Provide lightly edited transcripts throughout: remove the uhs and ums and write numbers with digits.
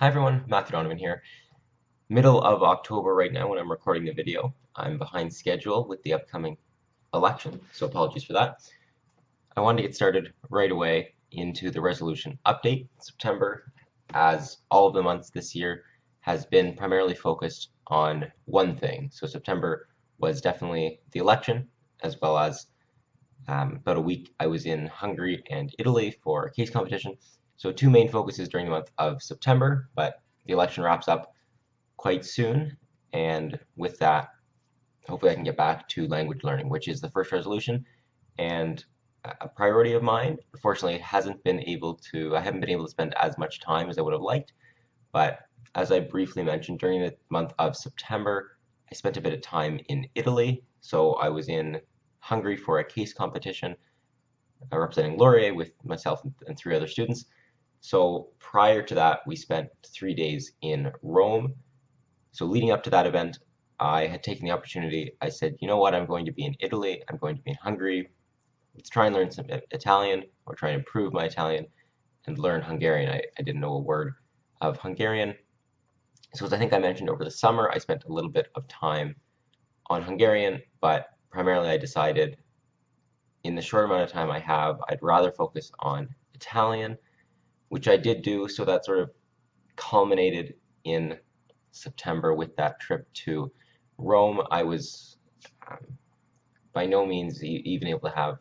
Hi everyone, Matthew Donovan here. Middle of October right now when I'm recording the video. I'm behind schedule with the upcoming election, so apologies for that. I wanted to get started right away into the resolution update. September, as all of the months this year, has been primarily focused on one thing. So September was definitely the election, as well as about a week I was in Hungary and Italy for a case competition. So two main focuses during the month of September, but the election wraps up quite soon. And with that, hopefully I can get back to language learning, which is the first resolution and a priority of mine. Unfortunately, I haven't been able to spend as much time as I would have liked. But as I briefly mentioned, during the month of September, I spent a bit of time in Italy. So I was in Hungary for a case competition representing Laurier with myself and three other students. So prior to that, we spent 3 days in Rome. So leading up to that event, I had taken the opportunity. I said, you know what, I'm going to be in Italy, I'm going to be in Hungary. Let's try and learn some Italian or try and improve my Italian and learn Hungarian. I didn't know a word of Hungarian. So as I think I mentioned over the summer, I spent a little bit of time on Hungarian, but primarily I decided in the short amount of time I have, I'd rather focus on Italian, which I did do. So that sort of culminated in September with that trip to Rome. I was by no means even able to have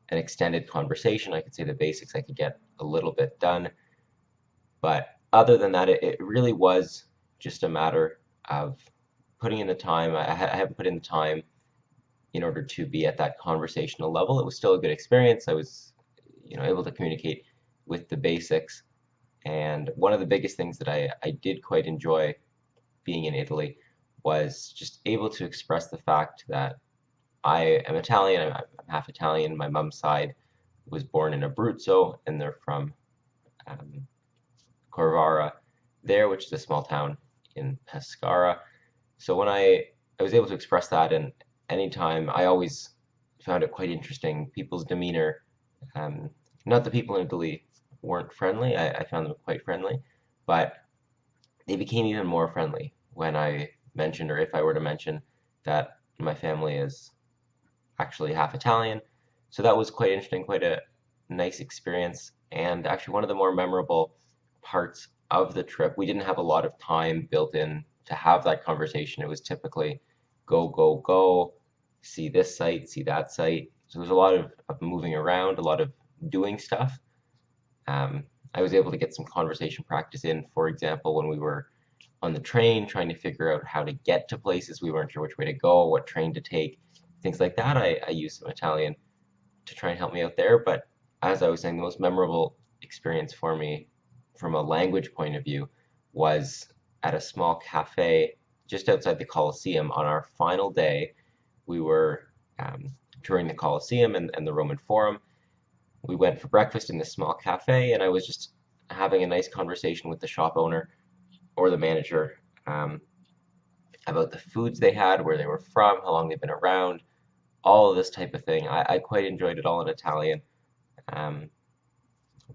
an extended conversation. I could say the basics, I could get a little bit done. But other than that, it really was just a matter of putting in the time. I haven't put in the time in order to be at that conversational level. It was still a good experience. I was, able to communicate with the basics. And one of the biggest things that I did quite enjoy being in Italy was just able to express the fact that I am Italian. I'm half Italian. My mom's side was born in Abruzzo, and they're from um, Corvara there, which is a small town in Pescara. So when I was able to express that, and anytime I always found it quite interesting, people's demeanor. Um, Not that people in Italy weren't friendly. I found them quite friendly, but they became even more friendly when I mentioned, or if I were to mention, that my family is actually half Italian. So that was quite interesting, quite a nice experience, and actually one of the more memorable parts of the trip. We didn't have a lot of time built in to have that conversation. It was typically go, go, go, see this site, see that site. So there's a lot of moving around, a lot of doing stuff. I was able to get some conversation practice in, for example, when we were on the train trying to figure out how to get to places. We weren't sure which way to go, what train to take, things like that. I used some Italian to try and help me out there. But as I was saying, the most memorable experience for me from a language point of view was at a small cafe just outside the Colosseum on our final day. We were touring the Colosseum and the Roman Forum. We went for breakfast in this small cafe, and I was just having a nice conversation with the shop owner or the manager about the foods they had, where they were from, how long they've been around, all of this type of thing. I quite enjoyed it all in Italian. Um,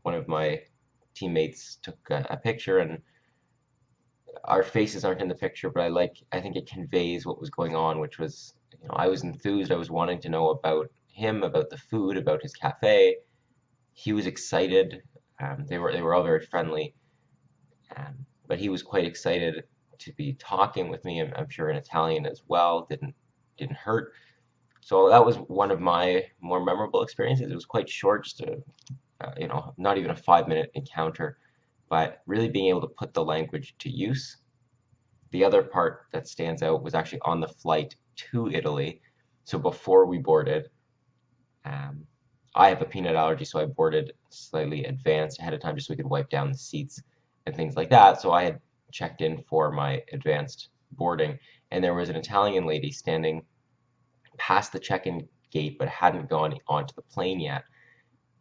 One of my teammates took a picture, and our faces aren't in the picture, but I think it conveys what was going on, which was, I was enthused. I was wanting to know about him, about the food, about his cafe. He was excited. They were all very friendly, but he was quite excited to be talking with me. I'm sure in Italian as well. Didn't hurt. So that was one of my more memorable experiences. It was quite short, just not even a 5 minute encounter, but really being able to put the language to use. The other part that stands out was actually on the flight to Italy. So before we boarded, um, I have a peanut allergy, so I boarded slightly advanced ahead of time just so we could wipe down the seats and things like that. So I had checked in for my advanced boarding, and there was an Italian lady standing past the check-in gate but hadn't gone onto the plane yet.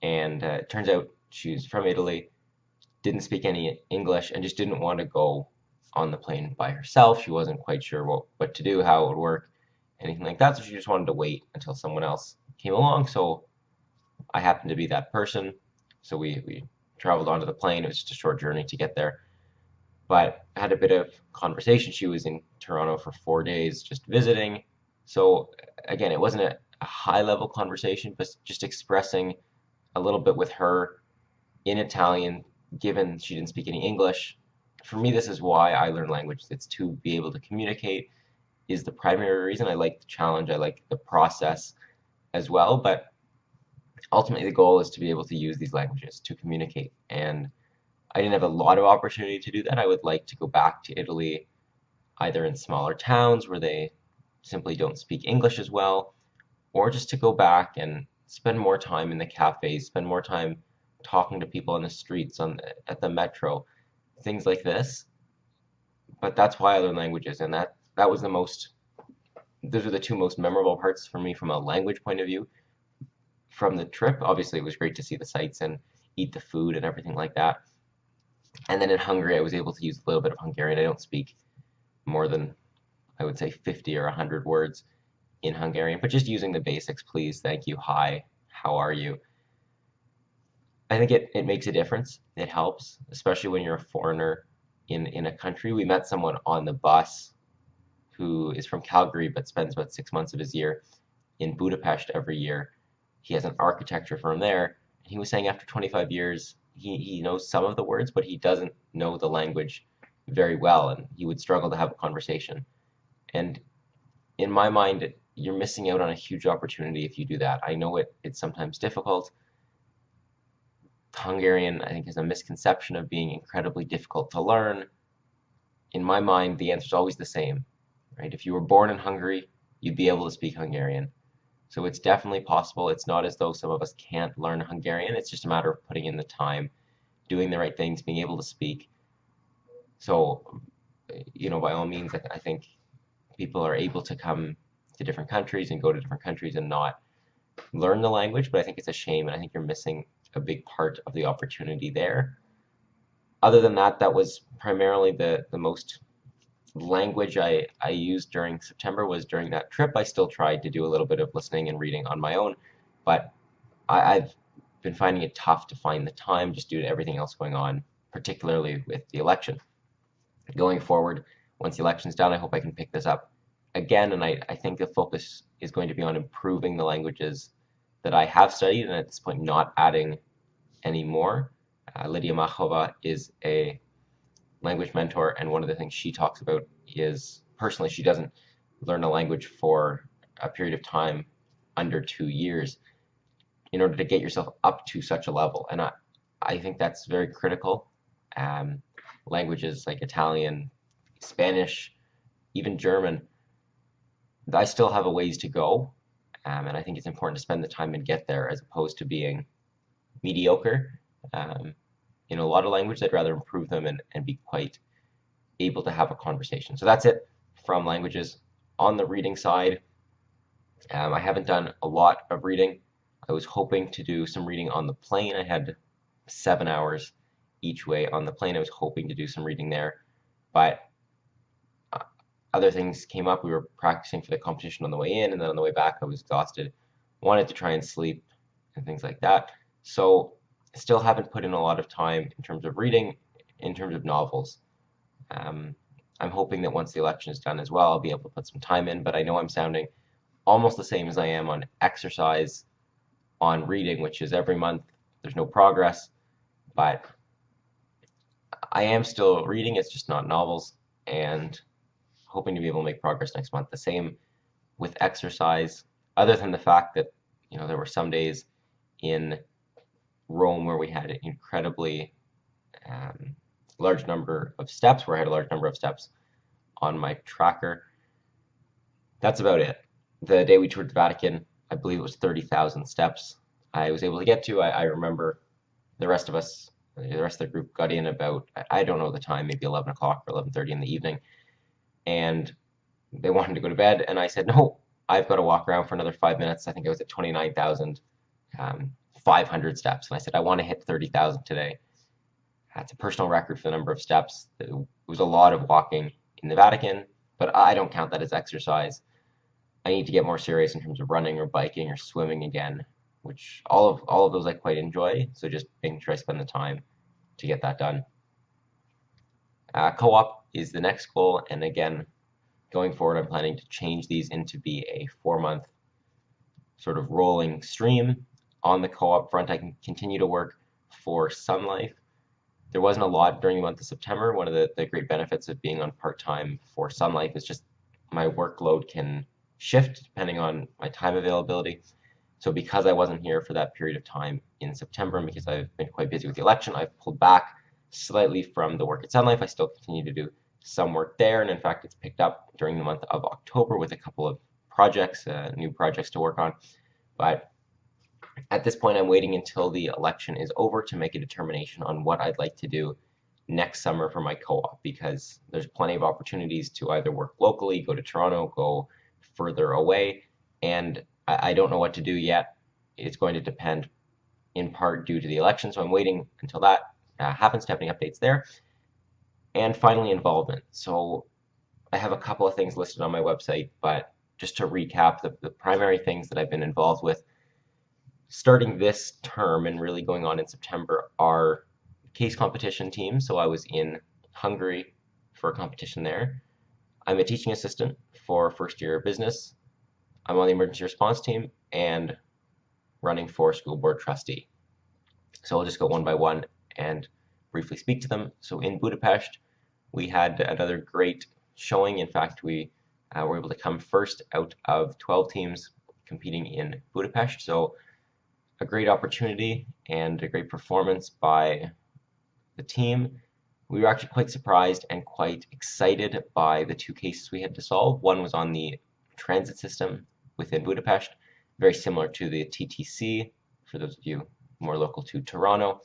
And it turns out she's from Italy, didn't speak any English, and just didn't want to go on the plane by herself. She wasn't quite sure what to do, how it would work, anything like that. So she just wanted to wait until someone else came along. So I happened to be that person. So we traveled onto the plane. It was just a short journey to get there. but I had a bit of conversation. She was in Toronto for 4 days just visiting. So again, it wasn't a high level conversation, but just expressing a little bit with her in Italian, given she didn't speak any English. For me, this is why I learn language. It's to be able to communicate is the primary reason. I like the challenge. I like the process as well. But ultimately, the goal is to be able to use these languages to communicate. And I didn't have a lot of opportunity to do that. I would like to go back to Italy, either in smaller towns where they simply don't speak English as well, or just to go back and spend more time in the cafes, spend more time talking to people on the streets, at the metro, things like this. But that's why I learn languages, and that was the most. Those are the two most memorable parts for me from a language point of view from the trip. Obviously, it was great to see the sights and eat the food and everything like that. And then in Hungary, I was able to use a little bit of Hungarian. I don't speak more than, I would say, 50 or 100 words in Hungarian, but just using the basics, please, thank you, hi, how are you? I think it makes a difference. It helps, especially when you're a foreigner in a country. We met someone on the bus who is from Calgary but spends about 6 months of his year in Budapest every year. He has an architecture firm there. And he was saying after 25 years, he knows some of the words, but he doesn't know the language very well, and he would struggle to have a conversation. And in my mind, you're missing out on a huge opportunity if you do that. I know it's sometimes difficult. Hungarian, I think, is a misconception of being incredibly difficult to learn. In my mind, the answer is always the same, right? If you were born in Hungary, you'd be able to speak Hungarian. So it's definitely possible. It's not as though some of us can't learn Hungarian. It's just a matter of putting in the time, doing the right things, being able to speak. So, by all means, I think people are able to come to different countries and go to different countries and not learn the language, but I think it's a shame, and I think you're missing a big part of the opportunity there. Other than that, that was primarily the most language I used during September was during that trip. I still tried to do a little bit of listening and reading on my own, but I've been finding it tough to find the time just due to everything else going on, particularly with the election. Going forward, once the election's done, I hope I can pick this up again, and I think the focus is going to be on improving the languages that I have studied, and at this point not adding any more. Lydia Machova is a language mentor, and one of the things she talks about is, personally, she doesn't learn a language for a period of time under 2 years in order to get yourself up to such a level. And I think that's very critical. Languages like Italian, Spanish, even German, I still have a ways to go. And I think it's important to spend the time and get there as opposed to being mediocre. In a lot of languages, I'd rather improve them and be quite able to have a conversation. So that's it from languages. On the reading side, I haven't done a lot of reading. I was hoping to do some reading on the plane. I had 7 hours each way on the plane. I was hoping to do some reading there, but other things came up. We were practicing for the competition on the way in, and then on the way back, I was exhausted, wanted to try and sleep, and things like that. So I still haven't put in a lot of time in terms of reading, in terms of novels. I'm hoping that once the election is done as well, I'll be able to put some time in, but I know I'm sounding almost the same as I am on exercise, on reading, which is every month. There's no progress, but I am still reading. It's just not novels, and hoping to be able to make progress next month. The same with exercise, other than the fact that there were some days in Rome where we had an incredibly large number of steps, where I had a large number of steps on my tracker. That's about it. The day we toured the Vatican, I believe it was 30,000 steps I was able to get to. I remember the rest of us, the rest of the group got in about, I don't know the time, maybe 11 o'clock or 11:30 in the evening, and they wanted to go to bed, and I said, no, I've got to walk around for another 5 minutes. I think I was at 29,500 steps, and I said, I want to hit 30,000 today. That's a personal record for the number of steps. It was a lot of walking in the Vatican, but I don't count that as exercise. I need to get more serious in terms of running or biking or swimming again, which all of those I quite enjoy. So just making sure I spend the time to get that done. Co-op is the next goal, and again, going forward, I'm planning to change these into be a 4-month sort of rolling stream. On the co-op front, I can continue to work for Sun Life. There wasn't a lot during the month of September. One of the great benefits of being on part-time for Sun Life is just my workload can shift depending on my time availability. So because I wasn't here for that period of time in September, and because I've been quite busy with the election, I've pulled back slightly from the work at Sun Life. I still continue to do some work there, and in fact, it's picked up during the month of October with a couple of projects, new projects to work on. But at this point, I'm waiting until the election is over to make a determination on what I'd like to do next summer for my co-op, because there's plenty of opportunities to either work locally, go to Toronto, go further away, and I don't know what to do yet. It's going to depend in part due to the election, so I'm waiting until that happens to have any updates there. And finally, involvement. So I have a couple of things listed on my website, but just to recap, the primary things that I've been involved with starting this term and really going on in September are case competition teams. So I was in Hungary for a competition there. I'm a teaching assistant for first year business. I'm on the emergency response team and running for school board trustee. So I'll just go one by one and briefly speak to them. So in Budapest, we had another great showing. In fact, we were able to come first out of 12 teams competing in Budapest. So a great opportunity and a great performance by the team. We were actually quite surprised and quite excited by the 2 cases we had to solve. One was on the transit system within Budapest, very similar to the TTC, for those of you more local to Toronto.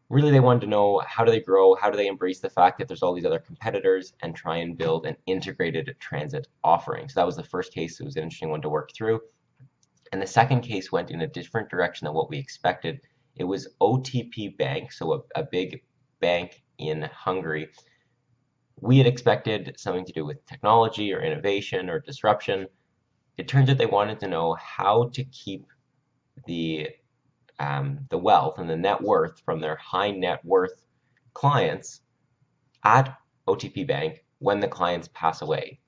Really, they wanted to know, how do they grow, how do they embrace the fact that there's all these other competitors and try and build an integrated transit offering. So that was the first case. It was an interesting one to work through. And the second case went in a different direction than what we expected. It was OTP Bank, so a big bank in Hungary. We had expected something to do with technology or innovation or disruption. It turns out they wanted to know how to keep the wealth and the net worth from their high net worth clients at OTP Bank when the clients pass away.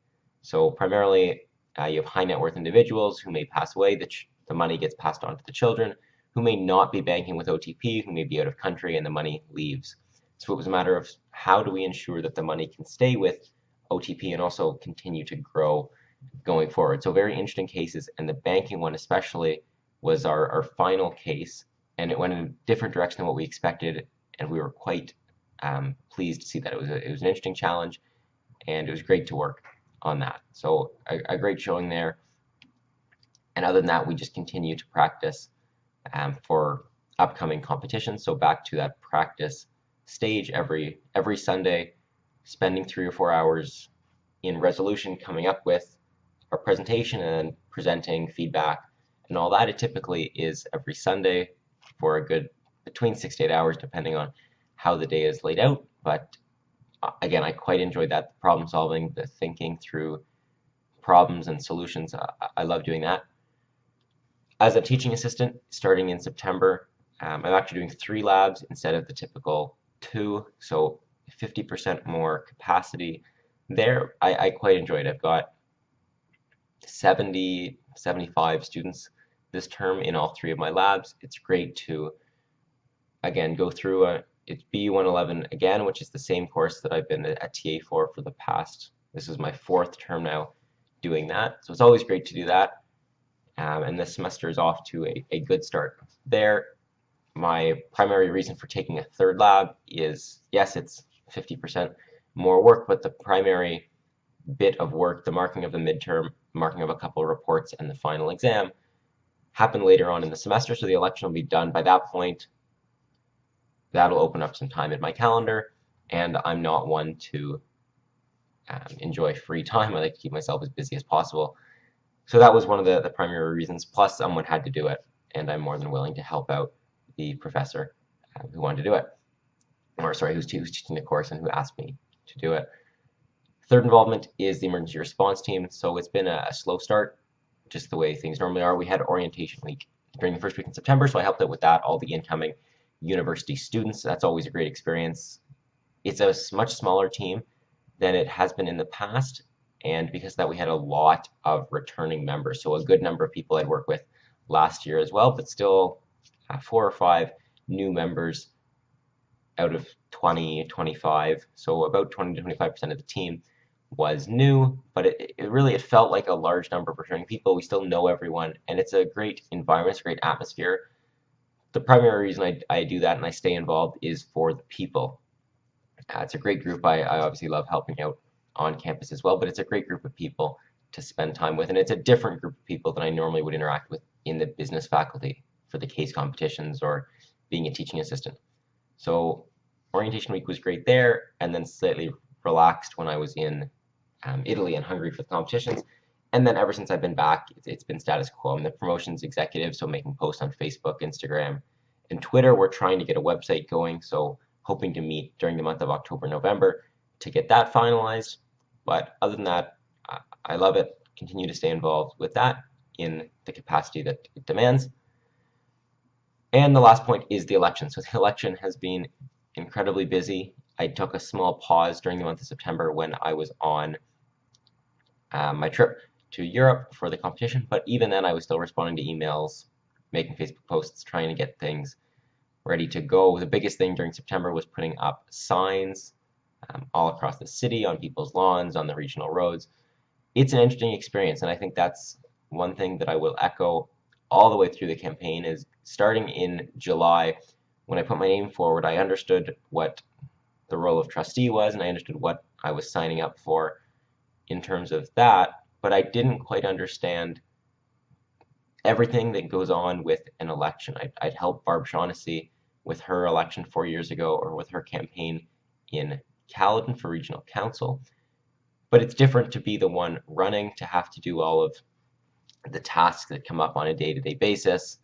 So primarily, you have high net worth individuals who may pass away. The money gets passed on to the children who may not be banking with OTP, who may be out of country, and the money leaves. So it was a matter of how do we ensure that the money can stay with OTP and also continue to grow going forward. So very interesting cases, and the banking one especially was our final case, and it went in a different direction than what we expected, and we were quite pleased to see that. It was an interesting challenge, and it was great to work on that. So a great showing there. And other than that, we just continue to practice for upcoming competitions. So back to that practice stage every Sunday, spending 3 or 4 hours in resolution, coming up with our presentation and then presenting feedback and all that. It typically is every Sunday for a good between 6 to 8 hours, depending on how the day is laid out. But again, I quite enjoyed that, problem solving, the thinking through problems and solutions. I love doing that. As a teaching assistant, starting in September, I'm actually doing 3 labs instead of the typical 2, so 50% more capacity there. I quite enjoyed it. I've got 70, 75 students this term in all 3 of my labs. It's great to, again, go through it's BU 111 again, which is the same course that I've been a TA for the past, this is my 4th term now doing that. So it's always great to do that. And this semester is off to a good start there. My primary reason for taking a 3rd lab is, yes, it's 50% more work, but the primary bit of work, the marking of the midterm, marking of a couple of reports, and the final exam happen later on in the semester, so the election will be done by that point. That'll open up some time in my calendar, and I'm not one to enjoy free time. I like to keep myself as busy as possible. So that was one of the primary reasons, plus someone had to do it, and I'm more than willing to help out the professor who wanted to do it, or sorry, who's teaching the course and who asked me to do it. 3rd involvement is the emergency response team. So it's been a slow start, just the way things normally are. We had orientation week during the first week in September, so I helped out with that, all the incoming university students. That's always a great experience. It's a much smaller team than it has been in the past, and because of that we had a lot of returning members, so a good number of people I'd worked with last year as well, but still 4 or 5 new members out of 20, 25, so about 20 to 25% of the team was new, but it felt like a large number of returning people. We still know everyone, and it's a great environment, it's a great atmosphere. The primary reason I do that and I stay involved is for the people. It's a great group. I obviously love helping out on campus as well, but it's a great group of people to spend time with, and it's a different group of people than I normally would interact with in the business faculty for the case competitions or being a teaching assistant. So orientation week was great there, and then slightly relaxed when I was in Italy and Hungary for the competitions. And then ever since I've been back, it's been status quo. I'm the promotions executive, so making posts on Facebook, Instagram, and Twitter. We're trying to get a website going, so hoping to meet during the month of October, November to get that finalized. But other than that, I love it. Continue to stay involved with that in the capacity that it demands. And the last point is the election. So the election has been incredibly busy. I took a small pause during the month of September when I was on my trip to Europe for the competition, but even then I was still responding to emails, making Facebook posts, trying to get things ready to go. The biggest thing during September was putting up signs all across the city, on people's lawns, on the regional roads. It's an interesting experience, and I think that's one thing that I will echo all the way through the campaign is starting in July, when I put my name forward, I understood what the role of trustee was, and I understood what I was signing up for in terms of that, but I didn't quite understand everything that goes on with an election. I'd helped Barb Shaughnessy with her election 4 years ago, or with her campaign in Caledon for regional council, but it's different to be the one running, to have to do all of the tasks that come up on a day-to-day basis,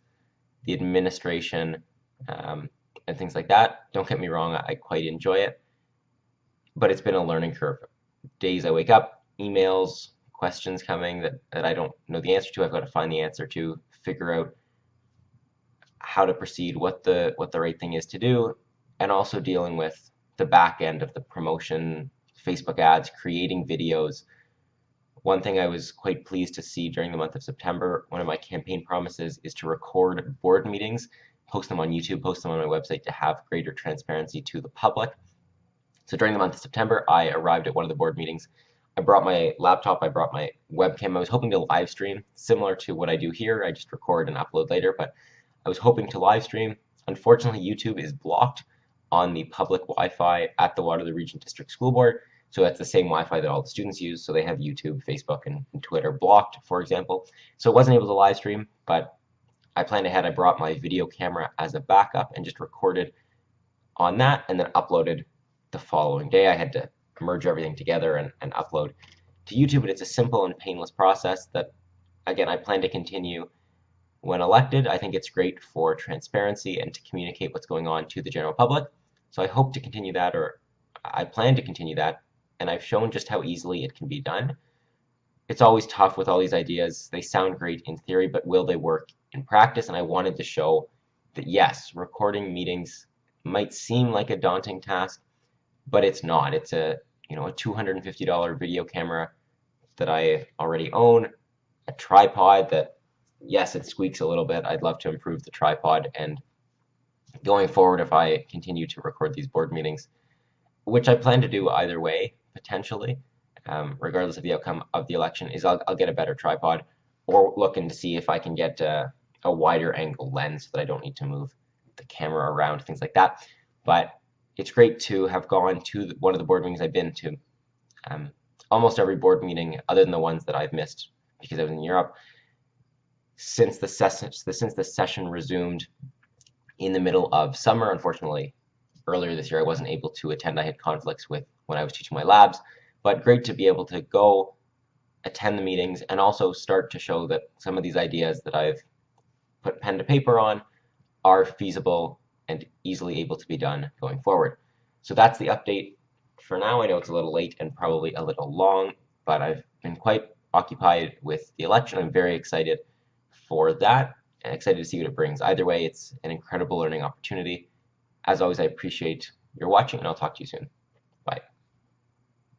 the administration, and things like that. Don't get me wrong, I quite enjoy it, but it's been a learning curve. Days I wake up, emails, questions coming that I don't know the answer to. I've got to find the answer to, figure out how to proceed, what the right thing is to do, and also dealing with the back end of the promotion, Facebook ads, creating videos. One thing I was quite pleased to see during the month of September, one of my campaign promises is to record board meetings, post them on YouTube, post them on my website to have greater transparency to the public. So during the month of September, I arrived at one of the board meetings. I brought my laptop, I brought my webcam. I was hoping to live stream, similar to what I do here. I just record and upload later, but I was hoping to live stream. Unfortunately, YouTube is blocked on the public Wi-Fi at the Waterloo Region District School Board. So that's the same Wi-Fi that all the students use. So they have YouTube, Facebook, and Twitter blocked, for example. So I wasn't able to live stream, but I planned ahead. I brought my video camera as a backup and just recorded on that, and then uploaded the following day. I had to merge everything together and upload to YouTube, but it's a simple and painless process that, again, I plan to continue when elected. I think it's great for transparency and to communicate what's going on to the general public. So I hope to continue that, or I plan to continue that, and I've shown just how easily it can be done. It's always tough with all these ideas. They sound great in theory, but will they work in practice? And I wanted to show that yes, recording meetings might seem like a daunting task, but it's not. It's a $250 video camera that I already own, a tripod that, yes, it squeaks a little bit. I'd love to improve the tripod, and going forward, if I continue to record these board meetings, which I plan to do either way, potentially, regardless of the outcome of the election, is I'll get a better tripod, or looking to see if I can get a wider angle lens so that I don't need to move the camera around, things like that. But it's great to have gone to one of the board meetings I've been to. Almost every board meeting, other than the ones that I've missed because I was in Europe, since the session resumed in the middle of summer. Unfortunately, earlier this year I wasn't able to attend. I had conflicts with when I was teaching my labs, but great to be able to go attend the meetings and also start to show that some of these ideas that I've put pen to paper on are feasible and easily able to be done going forward. So that's the update for now. I know it's a little late and probably a little long, but I've been quite occupied with the election. I'm very excited for that and excited to see what it brings. Either way, it's an incredible learning opportunity. As always, I appreciate your watching, and I'll talk to you soon.